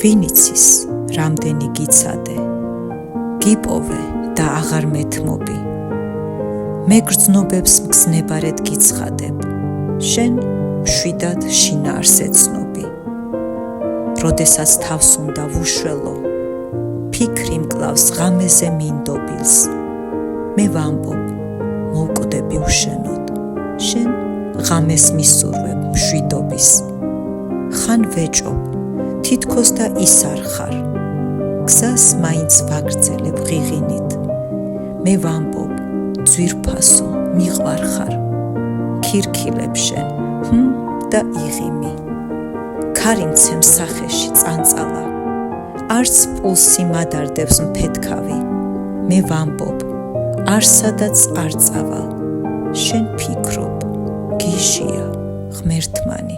ვინ იცის, რამდენი გიცადე, გიპოვე და აღარ მეთმობი. მე გრძნობებს მგზნებარედ გიცხადებ, შენ მშვიდად შინაარს ეცნობი. როდესაც თავს უნდა ვუშველო, ფიქრი მკლავს ღამეზე მინდობილს. მე ვამბობ, მოვკვდები უშენოდ, შენ ღამეს მისურვებ მშვიდობის. ხან ვეჭობ, თითქოს და ის არ ხარ, გზას მაინც ვაგრძელებ ღიღინით. მე ვამბობ, ძვირფასო, მიყვარ ხარ, ქირქილებ შენ, და იღიმი. ქარი მცემ სახეში წანწალა, არც პულსი მადარდებს მფეთქავი. მე ვამბობ, არსადაც არ წავალ, შენ ფიქრობ, გიჟია, ღმერთმანი.